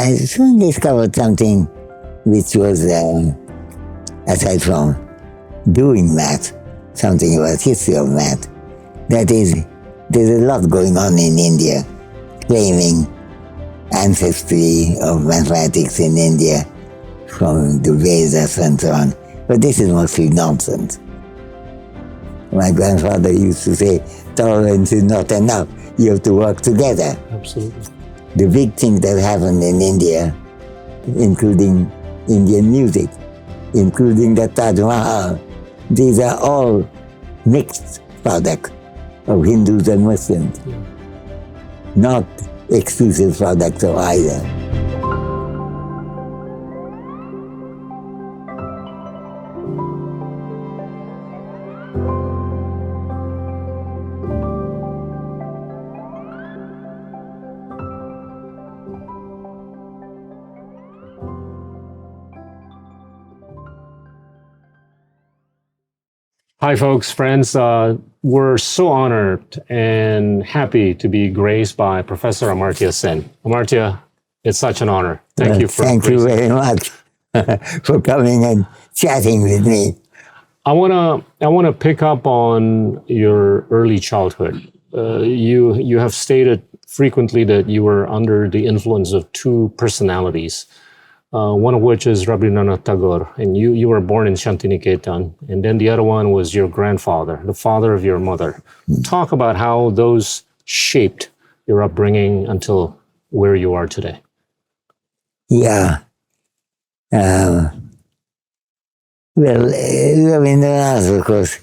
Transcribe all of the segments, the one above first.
I soon discovered something which was, aside from doing math, something about history of math. That is, there's a lot going on in India, claiming ancestry of mathematics in India from the Vedas and so on. But this is mostly nonsense. My grandfather used to say, tolerance is not enough. You have to work together. Absolutely. The big thing that happened in India, including Indian music, including the Taj Mahal, these are all mixed products of Hindus and Muslims, not exclusive products of either. Hi, folks, friends. We're so honored and happy to be graced by Professor Amartya Sen. Amartya, it's such an honor. Thank you for Thank you very much for coming and chatting with me. I wanna pick up on your early childhood. You have stated frequently that you were under the influence of two personalities. One of which is Rabindranath Tagore, and you were born in Shantiniketan, and then the other one was your grandfather, the father of your mother. Talk about how those shaped your upbringing until where you are today. Yeah. Well, Rabindranath, of course,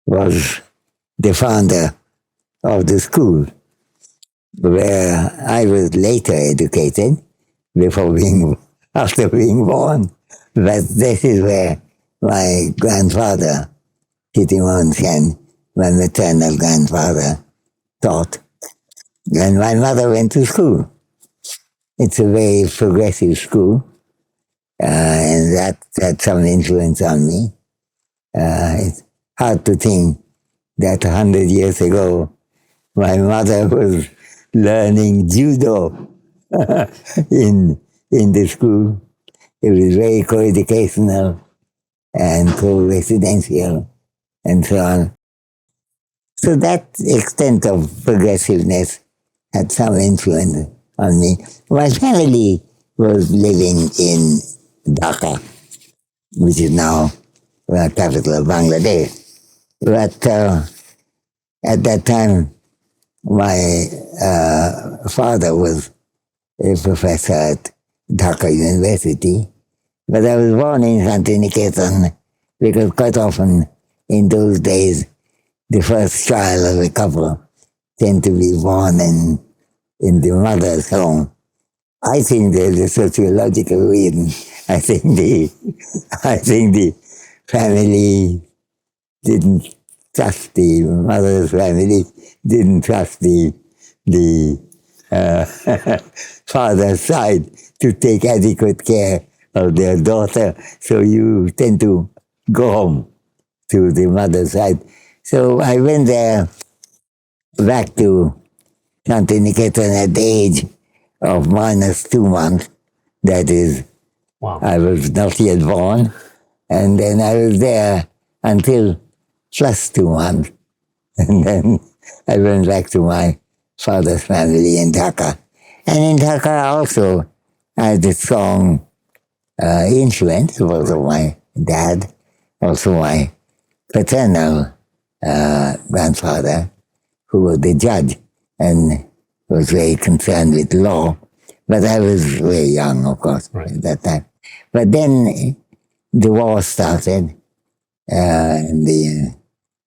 was the founder of the school where I was later educated after being born. But this is where my grandfather, Gita Sen, my maternal grandfather, taught. And my mother went to school. It's a very progressive school, and that had some influence on me. It's hard to think that 100 years ago, my mother was learning judo in the school. It was very co-educational and co-residential and so on. So that extent of progressiveness had some influence on me. My family was living in Dhaka, which is now the capital of Bangladesh. But at that time, my father was a professor at Dhaka University, but I was born in Shantiniketan because quite often in those days, the first child of a couple tend to be born in the mother's home. I think there's a sociological reason. I think the family didn't trust the mother's family, didn't trust the father's side to take adequate care of their daughter. So you tend to go home to the mother's side. So I went there back to Shantiniketan at the age of -2 months. That is, Wow. I was not yet born. And then I was there until +2 months. And then I went back to my father's family in Dhaka. And in Dhaka also, I had a strong influence both of my dad, also my paternal grandfather, who was the judge and was very concerned with law. But I was very young, of course, at that time. But then the war started, and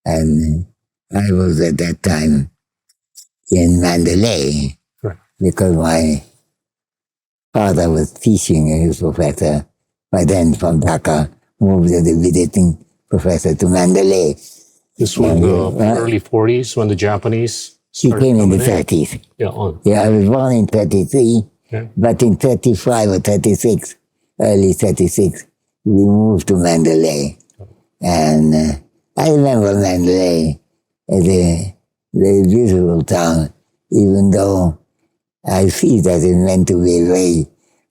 I was at that time in Mandalay, because my father was teaching his professor, by then from Dhaka, moved as a visiting professor to Mandalay. This was the early 40s when the Japanese He started came in the coming 30s. Yeah, I was born in 33, but in 35 or 36, early 36, we moved to Mandalay. And I remember Mandalay as a very beautiful town, even though I see that it's meant to be a very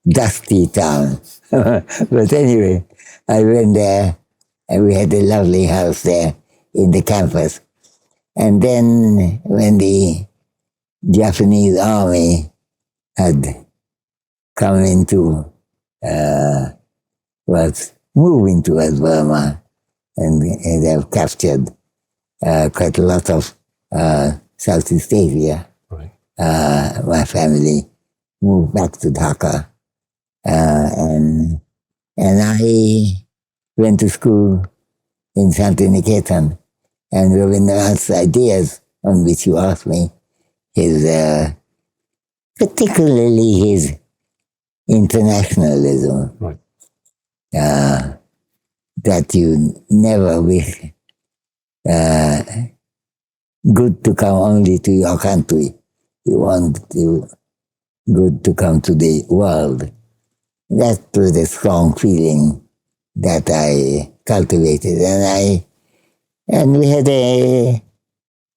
dusty town. But anyway, I went there, and we had a lovely house there in the campus. And then when the Japanese army had come into, was moving towards Burma, and they have captured quite a lot of Southeast Asia. Right. My family moved back to Dhaka, and I went to school in Santiniketan, and Rabindranath's ideas on which you asked me, particularly his internationalism, right. That you never wish good to come only to your country. You want good to come to the world. That was a strong feeling that I cultivated, and we had a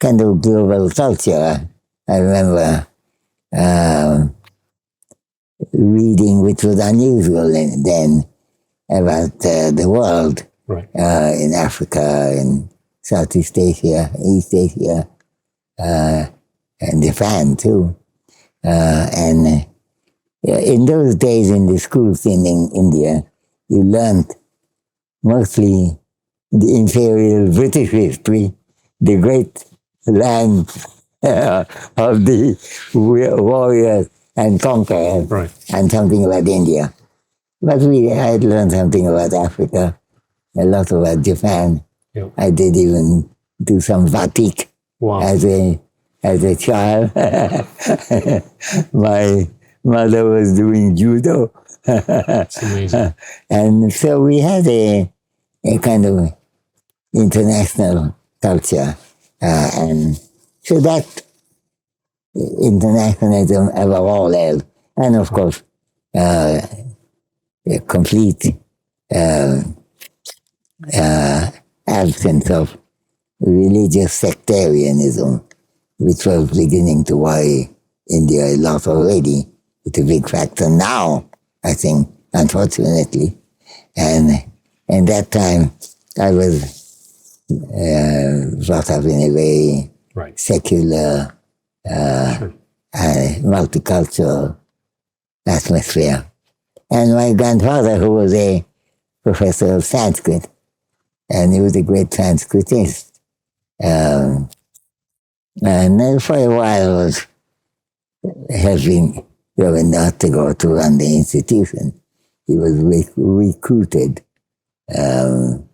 kind of global culture. I remember reading, which was unusual then, about the world, right. In Africa, in Southeast Asia, East Asia, and Japan too. And in those days in the schools in India, you learned mostly the imperial British history, the great land of the warriors and conquerors, right. and something about India. But I had learned something about Africa, a lot about Japan. Yep. I did even do some batik. Wow. As a child. My mother was doing judo. That's amazing. And so we had a kind of international culture. And so that internationalism above all else, and of course, a complete absence of religious sectarianism, which was beginning to worry India a lot already. It's a big factor now, I think, unfortunately. And that time, I was brought up in a very right. secular, Sure. multicultural atmosphere. And my grandfather, who was a professor of Sanskrit, and he was a great Sanskritist, and then for a while was helping Rabindranath to go to run the institution. He was recruited by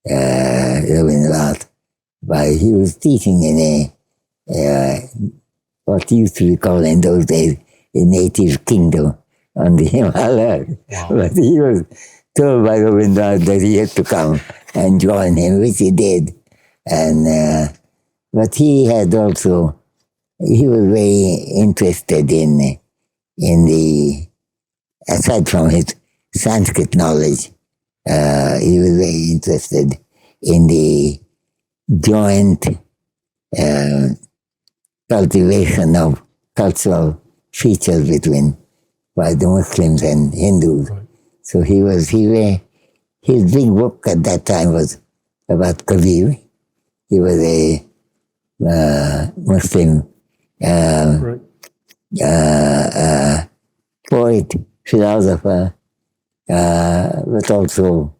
Rabindranath. He was teaching in what used to be called in those days a native kingdom on the Himalayas. Wow. But he was told by Rabindranath that he had to come and join him, which he did. And but he had also, he was very interested in the, aside from his Sanskrit knowledge, he was very interested in the joint cultivation of cultural features between the Muslims and Hindus. Right. So his big book at that time was about Kabir. He was a Muslim Right. Poet, philosopher, but also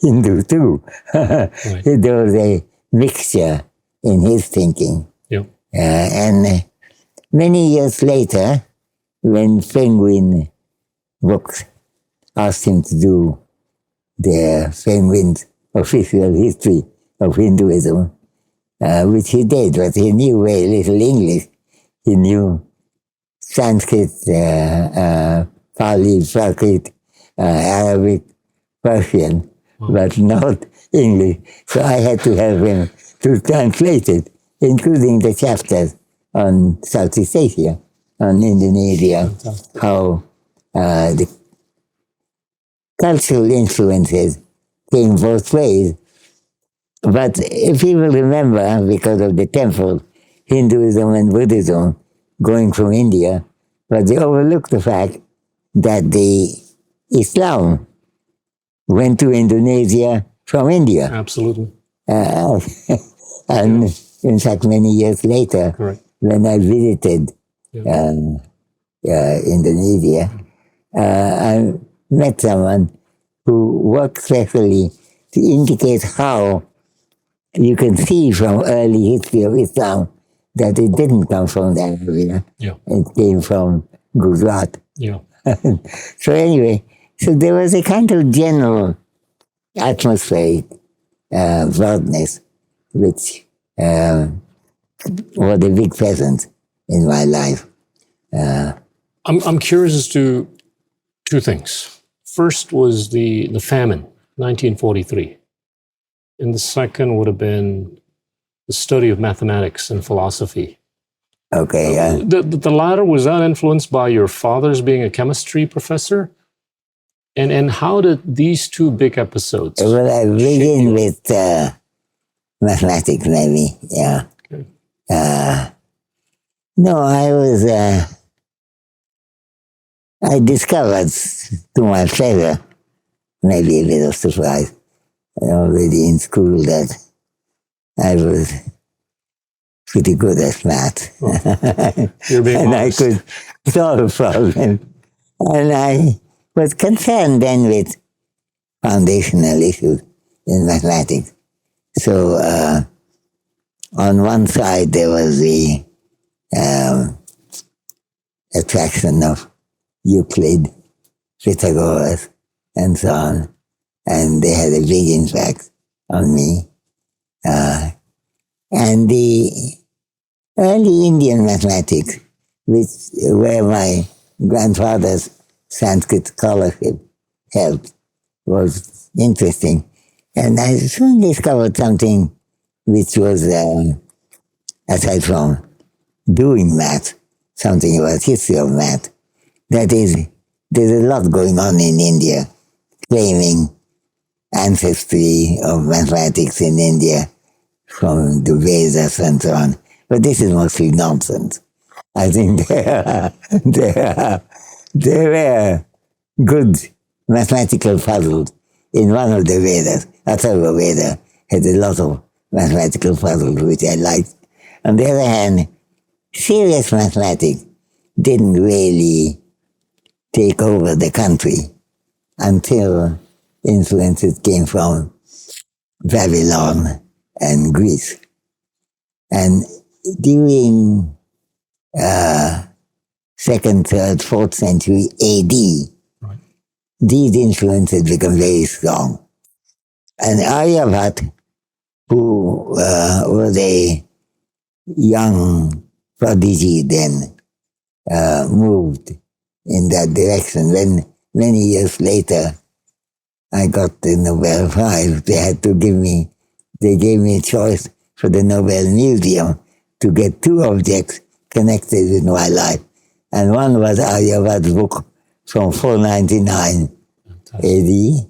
Hindu too. Right. There was a mixture in his thinking. Yep. And many years later, when Penguin Books asked him to do the Penguin's official history of Hinduism, which he did, but he knew very little English. He knew Sanskrit, Pali, Prakrit, Arabic, Persian, but not English. So I had to help him to translate it, including the chapters on Southeast Asia, on Indonesia, Fantastic. how the cultural influences came both ways. But if people remember, because of the temple, Hinduism and Buddhism going from India but they overlook the fact that the Islam went to Indonesia from India. Absolutely. And in fact, many years later, Correct. when I visited Indonesia, I met someone who worked carefully to indicate how you can see from early history of Islam that it didn't come from that area. Yeah. It came from Gujarat. Yeah. So anyway, so there was a kind of general atmospheric broadness which was a big presence in my life. I'm curious as to two things. First was the famine, 1943. And the second would have been the study of mathematics and philosophy. Okay. The latter, was that influenced by your father's being a chemistry professor? And how did these two big episodes? Well, I begin with mathematics, maybe. Yeah. Okay. No, I discovered, to my pleasure, maybe a little surprise, already in school, that I was pretty good at math. You're being and honest. I could solve problems. And I was concerned then with foundational issues in mathematics. So on one side there was the attraction of Euclid, Pythagoras, and so on. And they had a big impact on me. And the early Indian mathematics, where my grandfather's Sanskrit scholarship helped, was interesting. And I soon discovered something which was, aside from doing math, something about history of math. That is, there's a lot going on in India, claiming ancestry of mathematics in India from the Vedas and so on. But this is mostly nonsense. I think there were good mathematical puzzles in one of the Vedas. Atharva Veda had a lot of mathematical puzzles which I liked. On the other hand, serious mathematics didn't really take over the country until influences came from Babylon and Greece. And during 2nd, 3rd, 4th century AD, Right. these influences become very strong. And Aryabhat, who was a young prodigy then, moved in that direction. When many years later I got the Nobel Prize, they gave me a choice for the Nobel Museum to get two objects connected with my life. And one was Aryabhat's book from 499 AD,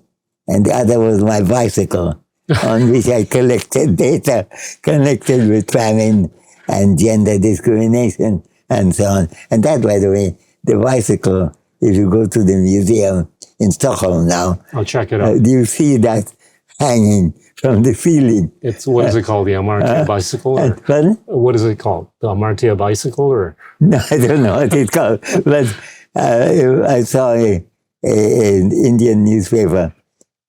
and the other was my bicycle, on which I collected data connected with famine and gender discrimination and so on. And that, by the way, the bicycle, if you go to the museum in Stockholm now, I'll check it out. you see that hanging from the ceiling. What is it called? The Amartya bicycle? Or, Pardon? what is it called? The Amartya bicycle? Or No, I don't know what it's called. But I saw an Indian newspaper,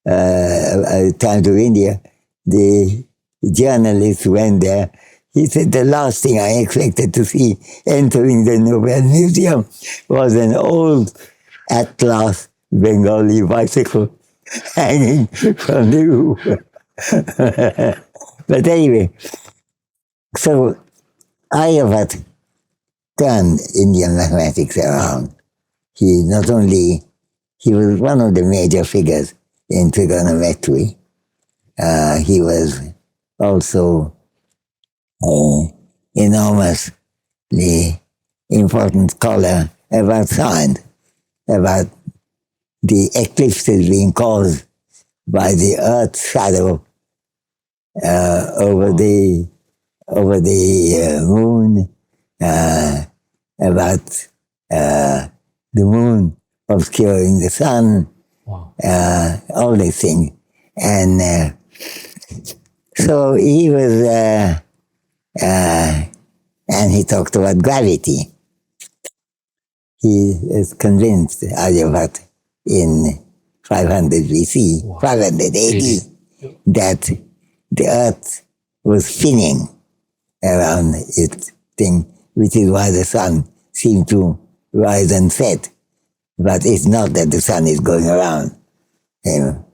Times of India. The journalist went there. He said the last thing I expected to see entering the Nobel Museum was an old Atlas Bengali bicycle hanging from the roof. But anyway, so Aryabhat turned Indian mathematics around. He was one of the major figures in trigonometry. He was also enormously important scholar about science, about the eclipses being caused by the Earth's shadow over the moon, about the moon obscuring the sun, Wow. all these things. And so he was, and he talked about gravity. He is convinced, Aryabhat, in 500 BC, Wow. 500 AD, that the earth was spinning around its thing, which is why the sun seemed to rise and set. But it's not that the sun is going around. You know.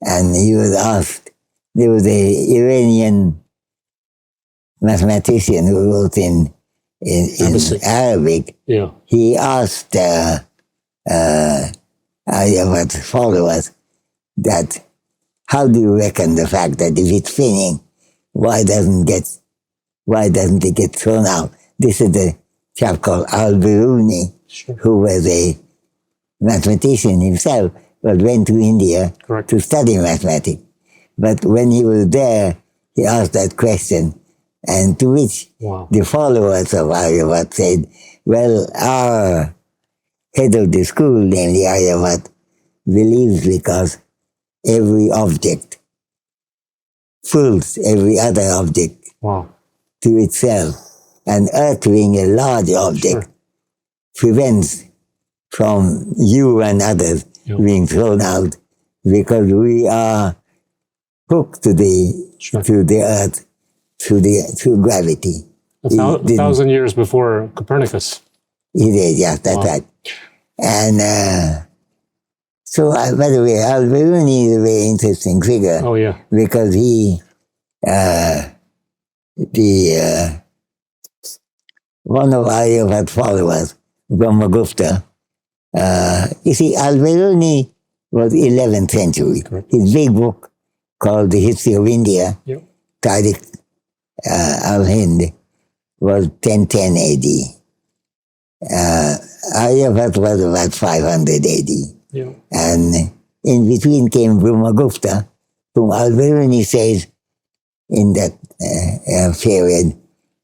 And he was asked, there was a Iranian mathematician who wrote in Arabic. Yeah. He asked Aryabhat's followers that, how do you reckon the fact that if it's spinning, why doesn't it get thrown out? This is the chap called Al-Biruni, Sure. who was a mathematician himself, but went to India Correct. to study mathematics. But when he was there, he asked that question, and to which Wow. the followers of Aryabhat said, well, our head of the school, namely Aryabhat, believes because every object pulls every other object Wow. to itself, and Earth being a large object Sure. prevents from you and others Yeah. being thrown out, because we are hooked to Sure. the Earth through gravity. A 1,000 years before Copernicus. He did, yes, that's Wow. right. And so, by the way, Al-Biruni is a very interesting figure. Oh, yeah. Because he, one of Aryabhat's followers, Brahmagupta, you see, Al-Biruni was 11th century. Correct. His big book called The History of India, Yep. Tariq al-Hind, was 1010 AD. Aryabhat was about 500 AD. Yeah. And in between came Brahmagupta, whom Al-Biruni says in that period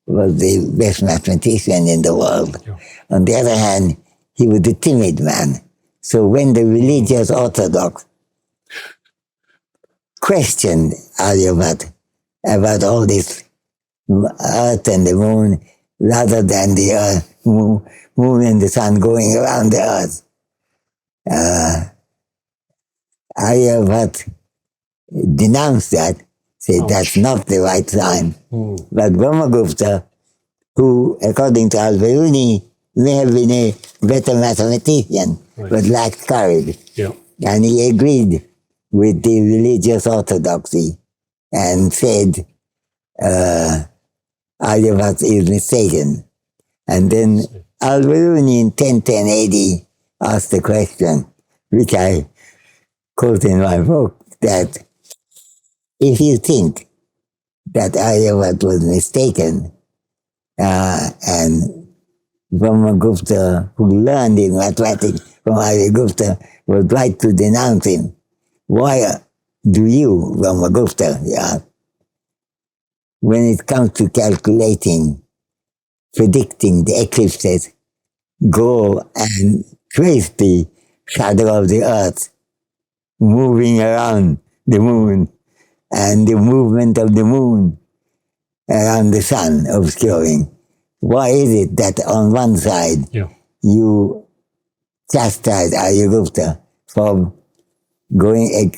was the best mathematician in the world. Yeah. On the other hand, he was a timid man. So when the religious orthodox questioned Aryabhat about all this earth and the moon, rather than the moon and the sun going around the earth, Aryabhat denounced that, said that's not the right sign. But Brahmagupta, who, according to Al-Biruni, may have been a better mathematician, but lacked courage. Yeah. And he agreed with the religious orthodoxy and said, Aryabhat is mistaken. And then Al-Biruni in 1010 AD asked the question, which I quote in my book, that if you think that Aryabhat was mistaken, and Brahmagupta, who learned in mathematics from Aryabhat, was right to denounce him, why do you, Brahmagupta, when it comes to calculating, predicting the eclipses, go and trace the shadow of the earth moving around the moon and the movement of the moon around the sun obscuring? Why is it that on one side you chastise Aryabhat for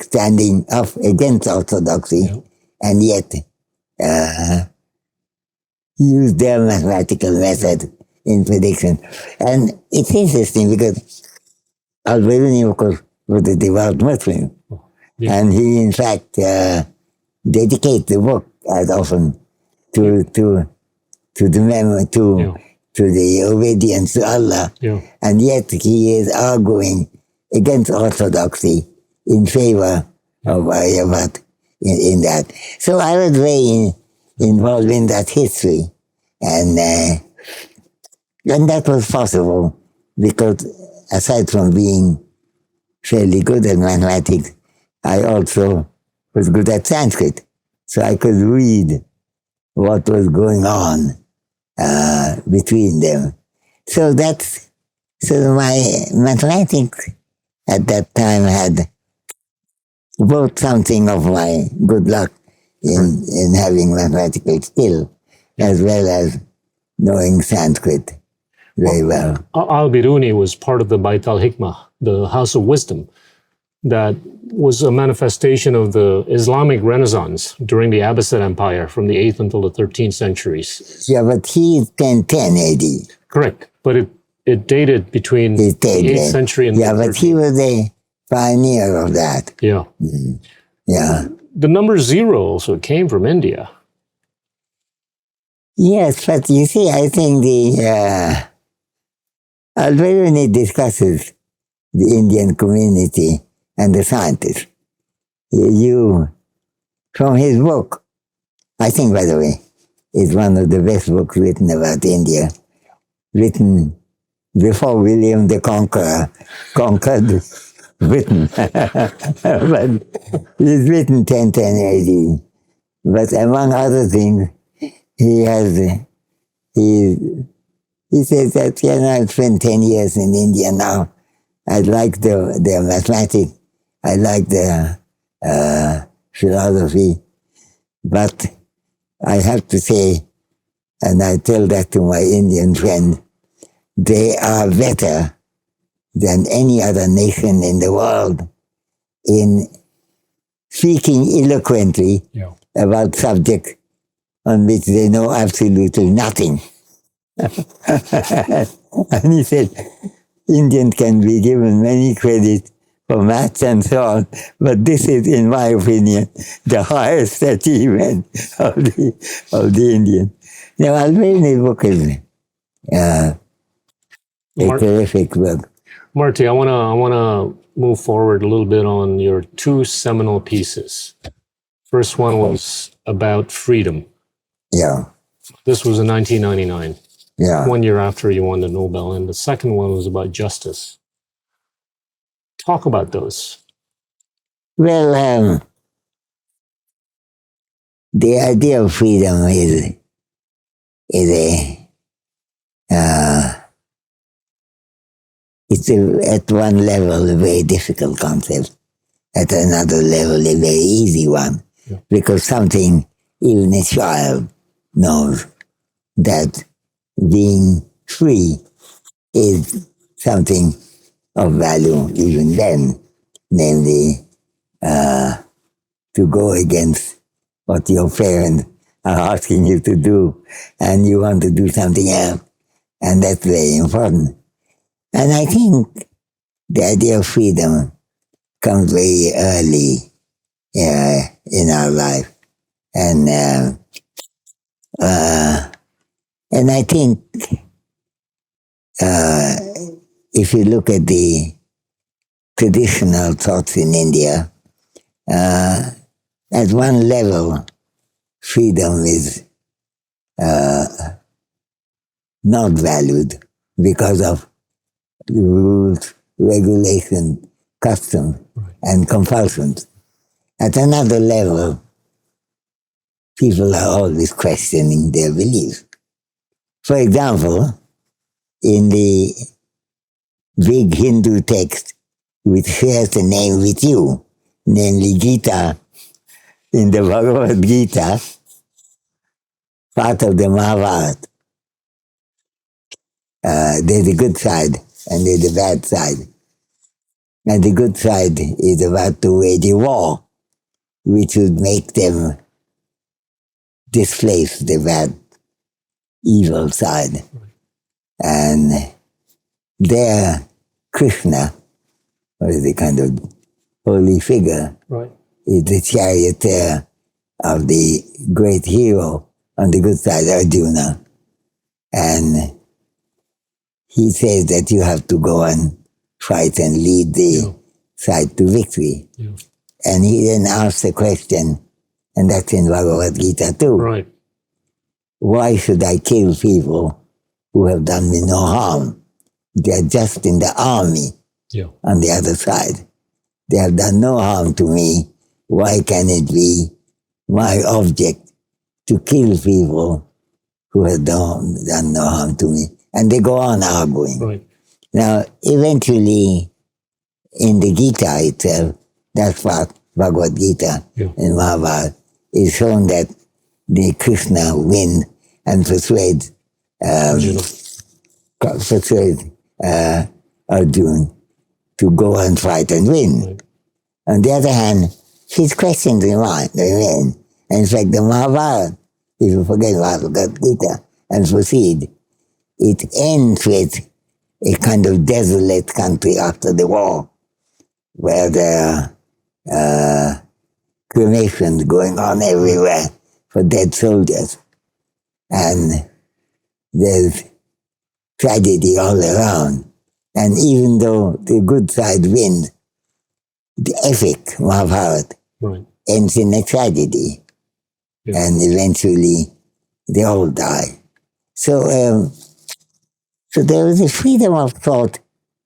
standing up against orthodoxy, and yet use their mathematical method in prediction? And it's interesting because Al-Biruni, of course, was a devout Muslim, and he, in fact, dedicates the book as often to the memory, to the obedience to Allah, and yet he is arguing against orthodoxy in favor of Aryabhat in that. So I was very involved in that history, and that was possible because aside from being fairly good at mathematics, I also was good at Sanskrit, so I could read what was going on between them. So that's So my mathematics at that time had both something of my good luck in having mathematical skill, as well as knowing Sanskrit very well. Al-Biruni was part of the Bait al-Hikmah, the House of Wisdom, that was a manifestation of the Islamic Renaissance during the Abbasid Empire from the 8th until the 13th centuries. Yeah, but he is 1010 AD. Correct, but it dated between the 8th century and the 13th. But he was a pioneer of that. Yeah. Yeah. The number 0 also came from India. Yes, but you see, I think the Al-Biruni discusses the Indian community and the scientists. From his book, I think, by the way, is one of the best books written about India, written before William the Conqueror conquered Britain. But it's written 1010 AD. But among other things, he says that, I've spent 10 years in India now. I like their mathematics. I like their philosophy. But I have to say, and I tell that to my Indian friend, they are better than any other nation in the world in speaking eloquently about subjects on which they know absolutely nothing. And he said, Indians can be given many credit for maths and so on, but this is, in my opinion, the highest achievement of the Indian. Now, Al-Biruni's book is a terrific book. Marty, I wanna move forward a little bit on your two seminal pieces. First one was about freedom. Yeah. This was in 1999. Yeah. 1 year after you won the Nobel, and the second one was about justice. Talk about those. Well, the idea of freedom is at one level a very difficult concept, at another level a very easy one, because something even a child knows that being free is something of value even then, namely to go against what your parents are asking you to do, and you want to do something else, and that's very important. And I think the idea of freedom comes very early in our life, and I think if you look at the traditional thoughts in India, at one level, freedom is not valued because of rules, regulations, customs, and compulsions. At another level, people are always questioning their beliefs. For example, in the big Hindu text which shares a name with you, namely Gita, in the Bhagavad Gita, part of the Mahabharata, there's a good side and there's a bad side. And the good side is about to wage a war which would make them displace the bad, evil side. And there, Krishna, or is a kind of holy figure, is the charioteer of the great hero on the good side, Arjuna. And he says that you have to go and fight and lead the side to victory. Yeah. And he then asks the question, and that's in Bhagavad Gita too. Right. Why should I kill people who have done me no harm? They are just in the army on the other side. They have done no harm to me. Why can it be my object to kill people who have done no harm to me? And they go on arguing. Right. Now, eventually, in the Gita itself, that's what Bhagavad Gita and Mahabharata is shown that the Krishna win and persuade Arjuna to go and fight and win. Right. On the other hand, his questions remain. And in fact, the Mahabharata, if you forget Bhagavad Gita and proceed, it ends with a kind of desolate country after the war, where there are cremations going on everywhere for dead soldiers. And there's tragedy all around. And even though the good side wins, the epic Mahabharata ends in a tragedy. Yeah. And eventually they all die. So so there was a freedom of thought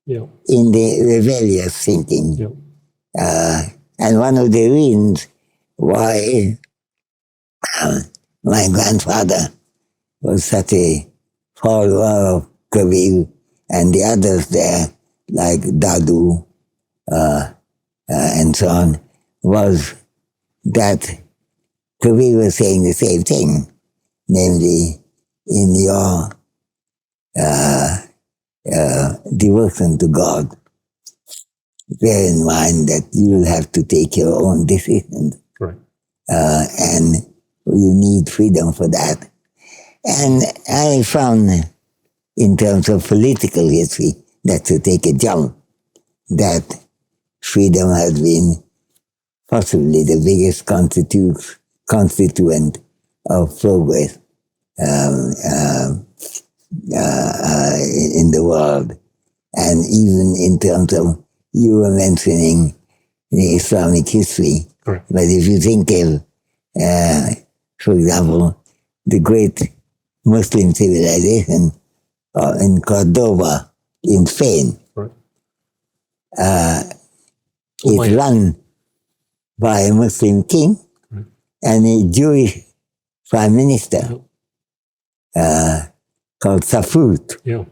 in the rebellious thinking. Yeah. And one of the reasons why my grandfather was such a follower of Kabir and the others there, like Dadu and so on, was that Kabir was saying the same thing, namely, in your devotion to God, bear in mind that you will have to take your own decisions. Right. And you need freedom for that. And I found, in terms of political history, that to take a jump, that freedom has been possibly the biggest constituent of progress in the world. And even in terms of, you were mentioning the Islamic history, correct. But if you think of, for example, the great Muslim civilization in Cordoba, in Spain, right. It's run by a Muslim king and a Jewish prime minister called Safut. Yeah.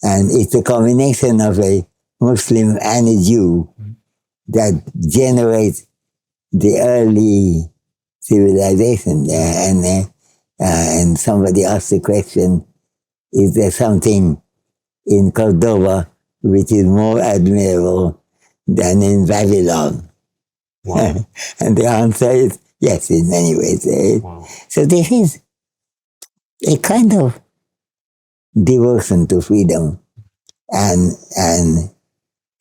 And it's a combination of a Muslim and a Jew that generates the early civilization there. And somebody asked the question, is there something in Cordoba which is more admirable than in Babylon? Wow. And the answer is yes, in many ways. Wow. So this is a kind of devotion to freedom and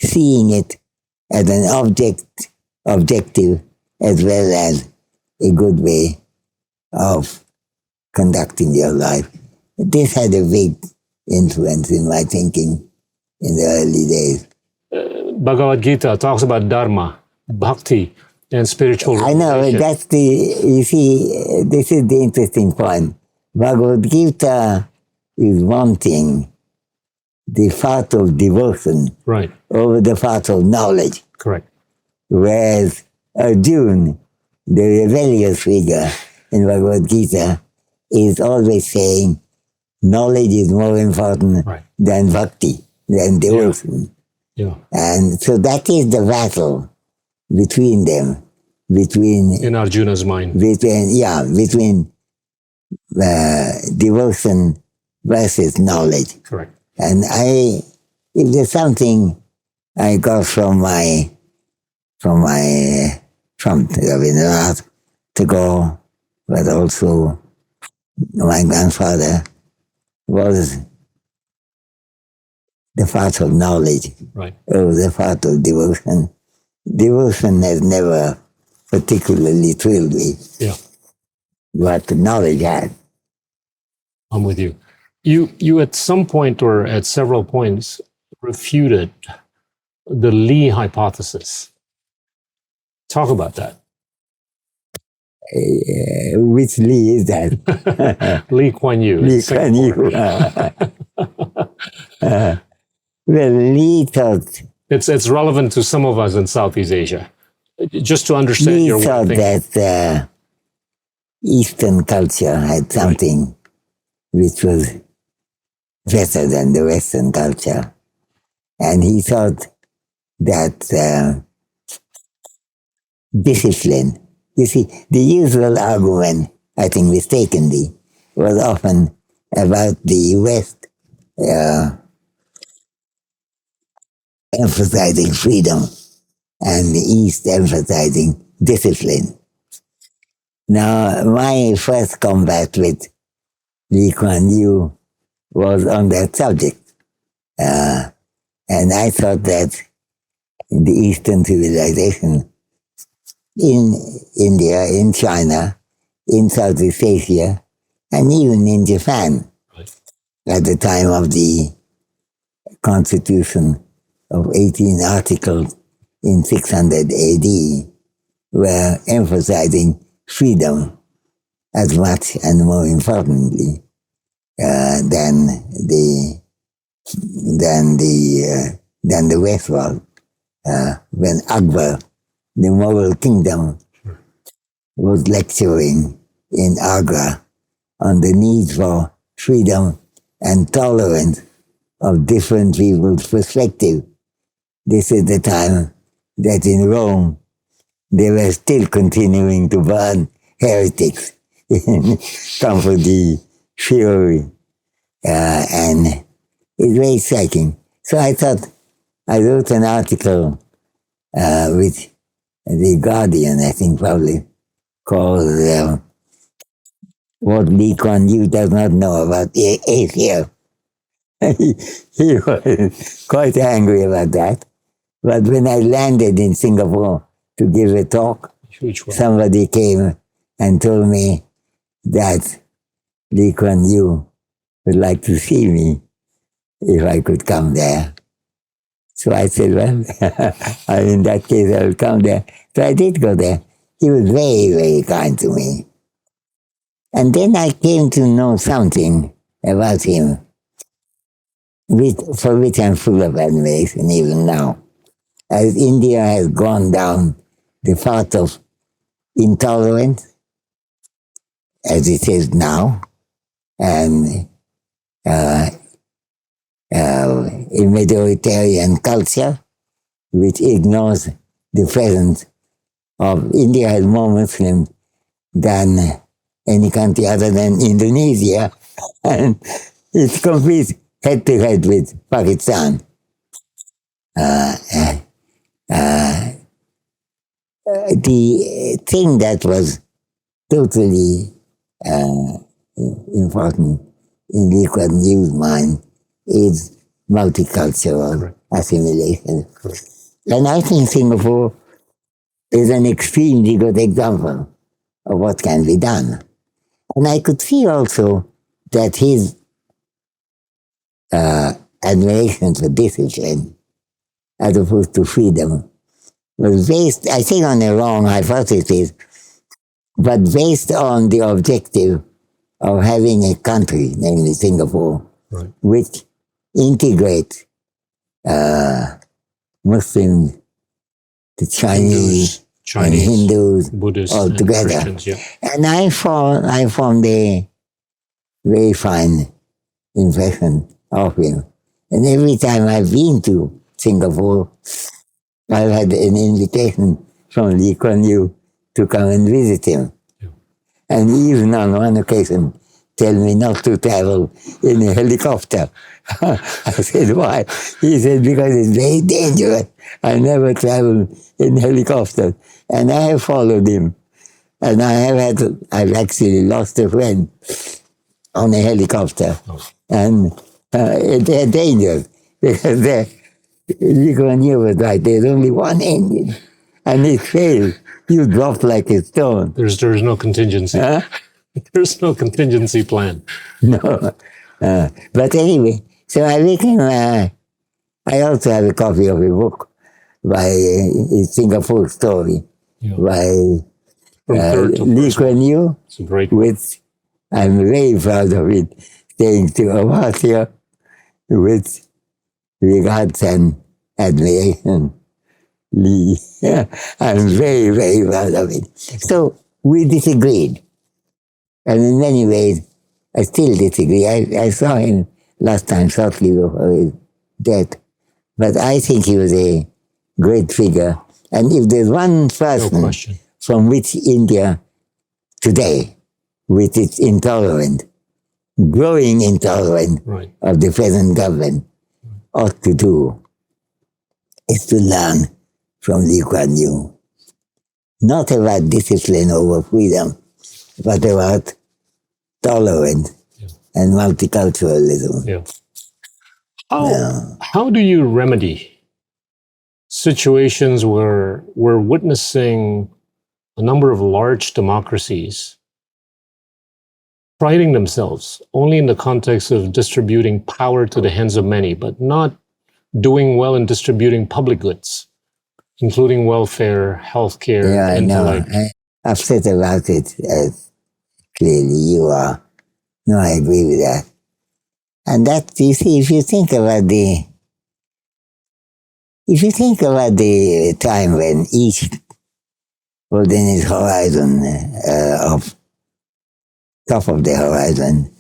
seeing it as an objective as well as a good way of conducting your life. This had a big influence in my thinking in the early days. Bhagavad Gita talks about dharma, bhakti, and spiritual I know, that's you see, this is the interesting point. Bhagavad Gita is wanting the path of devotion over the path of knowledge. Correct. Whereas Arjuna, the rebellious figure in Bhagavad Gita, is always saying knowledge is more important than bhakti, than devotion. Yeah. And so that is the battle between them, in Arjuna's mind. Between devotion versus knowledge. Correct. And if there's something I got from Rabindranath to go, but also my grandfather, was the path of knowledge over the path of devotion. Devotion has never particularly thrilled me. Yeah. But knowledge had. I'm with you. You at some point or at several points refuted the Lee hypothesis. Talk about that. Which Lee is that? Lee Kuan Yew. Lee Kuan Yew. Well, Lee thought... It's relevant to some of us in Southeast Asia. Just to understand your thought that Eastern culture had something which was better than the Western culture. And he thought that discipline, you see, the usual argument, I think mistakenly, was often about the West emphasizing freedom and the East emphasizing discipline. Now, my first combat with Lee Kuan Yew was on that subject. And I thought that the Eastern civilization in India, in China, in Southeast Asia, and even in Japan, at the time of the Constitution of 18 Articles in 600 AD, were emphasizing freedom as much and more importantly than the West was. When Akbar, the Mughal kingdom, was lecturing in Agra on the need for freedom and tolerance of different people's perspective. This is the time that in Rome they were still continuing to burn heretics in Campo Fiori, and it's very striking. So I thought, I wrote an article with The Guardian, I think probably, called What Lee Kuan Yew Does Not Know About Asia. He was quite angry about that. But when I landed in Singapore to give a talk, somebody came and told me that Lee Kuan Yew would like to see me if I could come there. So I said, well, in that case, I will come there. So I did go there. He was very, very kind to me. And then I came to know something about him, for which I'm full of admiration even now. As India has gone down the path of intolerance, as it is now, and a majoritarian culture which ignores the presence of India has more Muslims than any country other than Indonesia, and it competes head to head with Pakistan. The thing that was totally important in Lee Kuan Yew's mind is multicultural assimilation. And I think Singapore is an extremely good example of what can be done. And I could see also that his admiration for discipline as opposed to freedom was based, I think, on a wrong hypothesis, but based on the objective of having a country, namely Singapore, which integrates Muslims, the Chinese and Hindus, Buddhists all together. And I formed a very fine impression of him. And every time I've been to Singapore, I've had an invitation from Lee Kuan Yew to come and visit him. And even on one occasion, tell me not to travel in a helicopter. I said, why? He said, because it's very dangerous. I never travel in helicopter. And I have followed him. And I've actually lost a friend on a helicopter. And they're dangerous because Lee Kuan Yew was right. There's only one engine. And it fails. You drop like a stone. There's no contingency. Huh? There's no contingency plan. No. But anyway, so I became, I also have a copy of a book by a Singapore story by Lee Kuan Yew, which I'm very proud of it, saying to Amartya with regards and admiration. Lee, I'm very, very proud of it. So we disagreed. And in many ways, I still disagree. I saw him last time shortly before his death. But I think he was a great figure. And if there's one person from which India today, with its intolerant, growing intolerance of the present government, ought to do, is to learn from Lee Kuan Yew. Not about discipline over freedom, but about tolerance and multiculturalism. Yeah. How do you remedy situations where we're witnessing a number of large democracies priding themselves only in the context of distributing power to the hands of many, but not doing well in distributing public goods, including welfare, healthcare, and the like? I'm upset about it, as clearly you are. No, I agree with that. And that, you see, if you think about the time when each was in its horizon, of top of the horizon,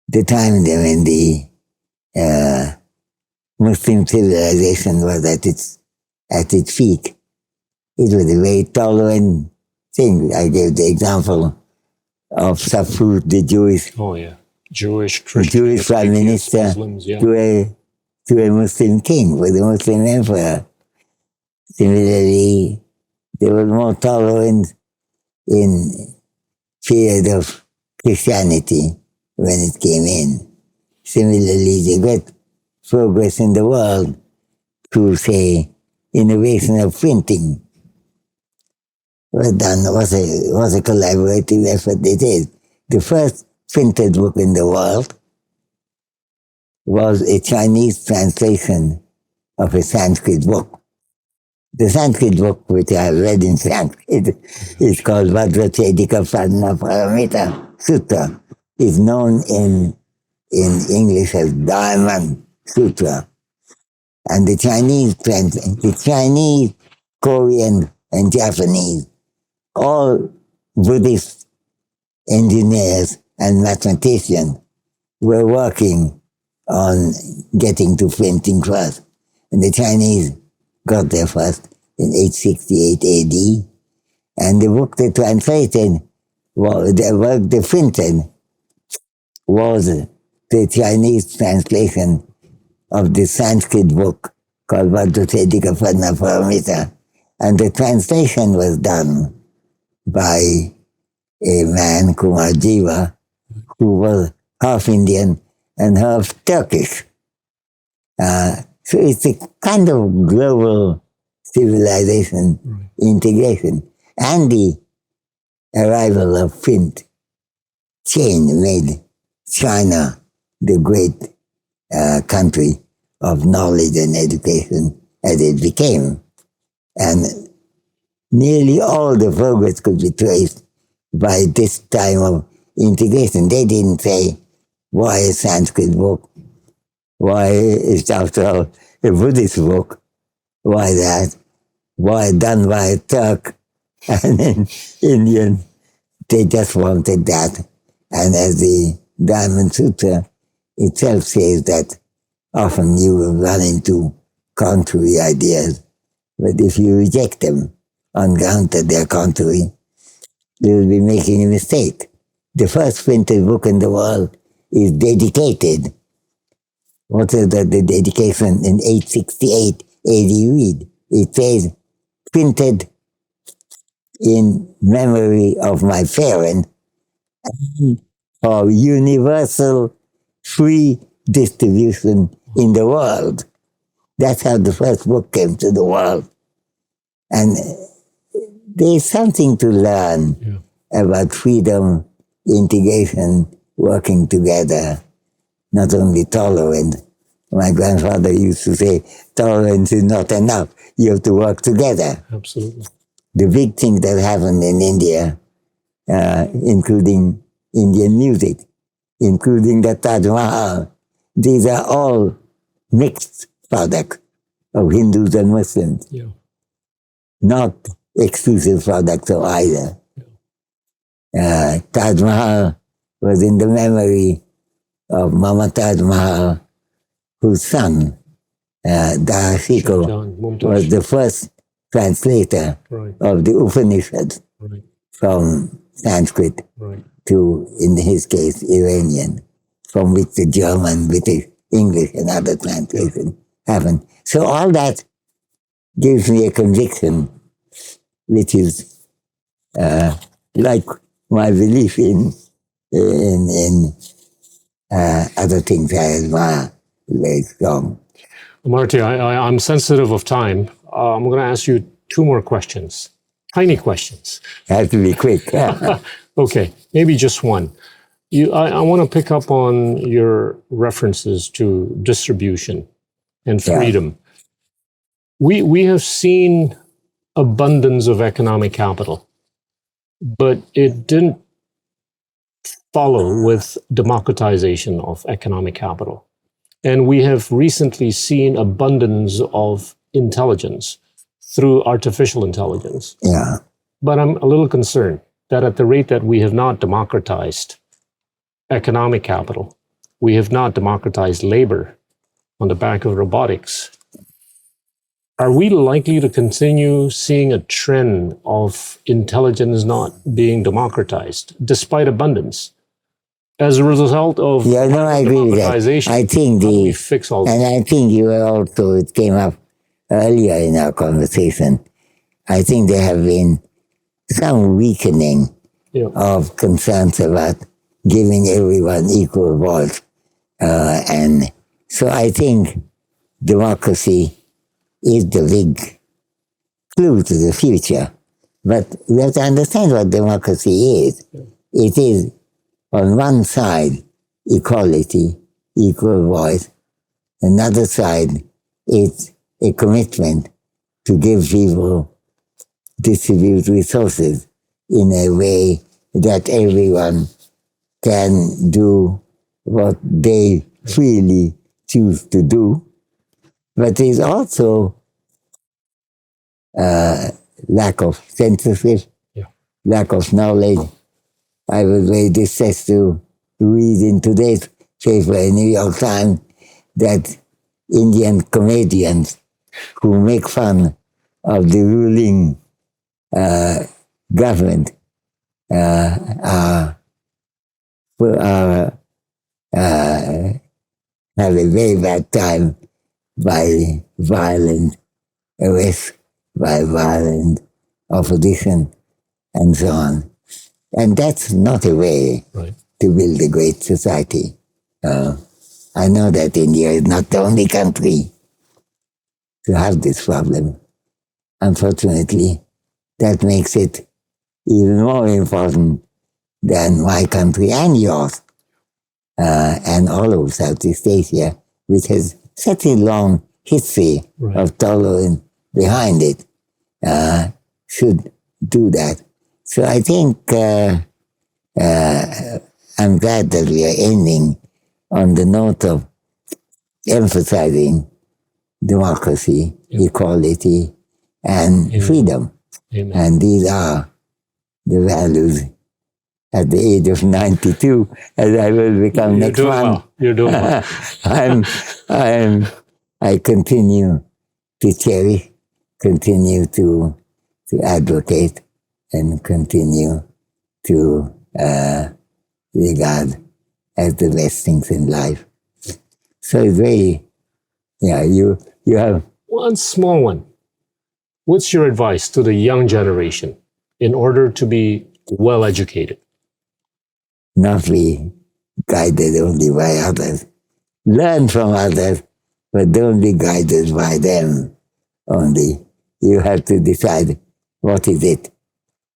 the time when the Muslim civilization was at its peak, it was a very tolerant thing. I gave the example of Safur, the Jewish prime minister, Muslims, to a Muslim king, with a Muslim emperor. Similarly, there was more tolerance in period of Christianity when it came in. Similarly, the great progress in the world to, say, innovation of printing was a collaborative effort. It is. The first printed book in the world was a Chinese translation of a Sanskrit book. The Sanskrit book, which I have read in Sanskrit, is called Vajrachedika Sadhana Paramita Sutra. It's known in English as Diamond Sutra. And the Chinese, Korean, and Japanese, all Buddhist engineers and mathematicians were working on getting to printing first. And the Chinese got there first in 868 AD. And the book they translated, the work they printed, was the Chinese translation of the Sanskrit book called Vajrachedika Sadhana Paramita. And the translation was done by a man, Kumar Jiva, who was half Indian and half Turkish. So it's a kind of global civilization integration. And the arrival of print chain made China the great country of knowledge and education as it became. And nearly all the progress could be traced by this time of integration. They didn't say, why a Sanskrit book? Why is after all a Buddhist book? Why that? Why done by a Turk and an Indian? They just wanted that. And as the Diamond Sutra itself says, that often you will run into contrary ideas, but if you reject them on ground that they are contrary, you will be making a mistake. The first printed book in the world is dedicated. What is that? The dedication in 868 AD read? It says, printed in memory of my parent for universal free distribution in the world. That's how the first book came to the world. And there's something to learn about freedom, integration, working together, not only tolerance. My grandfather used to say, tolerance is not enough. You have to work together. Absolutely. The big thing that happened in India, including Indian music, including the Taj Mahal, these are all mixed products of Hindus and Muslims, not exclusive products of either. Taj Mahal was in the memory of Mamata Mahal, whose son, Darashiko, was the first translator of the Upanishads from Sanskrit to, in his case, Iranian, from which the German, British, English, and other translations happened. So all that gives me a conviction, which is like my belief in other things I admire very strong. Amartya, I'm sensitive of time. I'm going to ask you two more questions. Tiny questions. Have to be quick. Okay, maybe just one. I want to pick up on your references to distribution and freedom. Yeah. We have seen abundance of economic capital, but it didn't follow with democratization of economic capital. And we have recently seen abundance of intelligence through artificial intelligence. Yeah. But I'm a little concerned that at the rate that we have not democratized economic capital, we have not democratized labor on the back of robotics. Are we likely to continue seeing a trend of intelligence not being democratized despite abundance? As a result of I agree with that. I think we fix all and I think you were also, it came up earlier in our conversation, I think there have been some weakening of concerns about giving everyone equal voice. And so I think democracy is the big clue to the future. But we have to understand what democracy is. It is, on one side, equality, equal voice. Another side, it's a commitment to give people, distribute resources in a way that everyone can do what they freely choose to do. But there's also lack of censorship, lack of knowledge. I was very distressed to read in today's paper in New York Times that Indian comedians who make fun of the ruling government have a very bad time by violent arrest, by violent opposition, and so on. And that's not a way to build a great society. I know that India is not the only country to have this problem. Unfortunately, that makes it even more important than my country and yours, and all of Southeast Asia, which has such a long history of tolerance behind it, should do that. So I think I'm glad that we are ending on the note of emphasizing democracy, equality, and freedom. Amen. And these are the values at the age of 92, as I will become next month. Well. You're doing well. I continue to cherish, continue to advocate, and continue to regard as the best things in life. So it's very, you have... One small one. What's your advice to the young generation in order to be well educated? Not be guided only by others. Learn from others, but don't be guided by them only. You have to decide what is it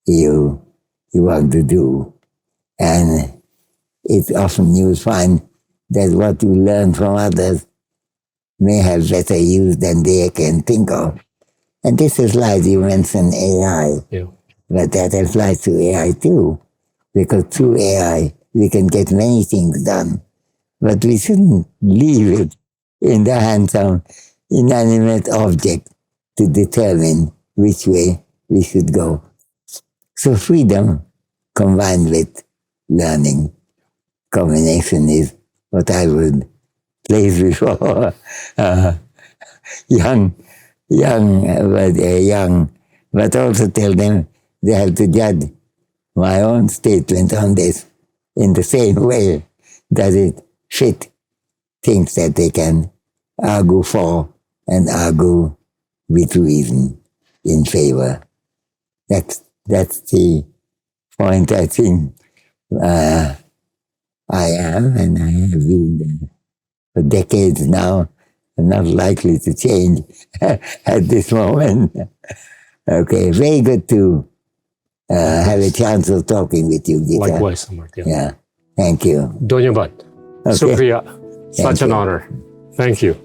you want to do. And it's often you find that what you learn from others may have better use than they can think of. And this applies, you mentioned AI, but that applies to AI too, because through AI we can get many things done, but we shouldn't leave it in the hands of inanimate objects to determine which way we should go. So freedom combined with learning combination is what I would place before young, but also tell them they have to judge my own statement on this in the same way. Does it fit things that they can argue for and argue with reason in favor? That's the point I think I am, and I have been for decades now, and not likely to change at this moment. Okay, very good to have a chance of talking with you, Gita. Likewise, Amartya. Yeah, thank you. Dhanyavad. Okay. Shukriya. Such an honor. Thank you.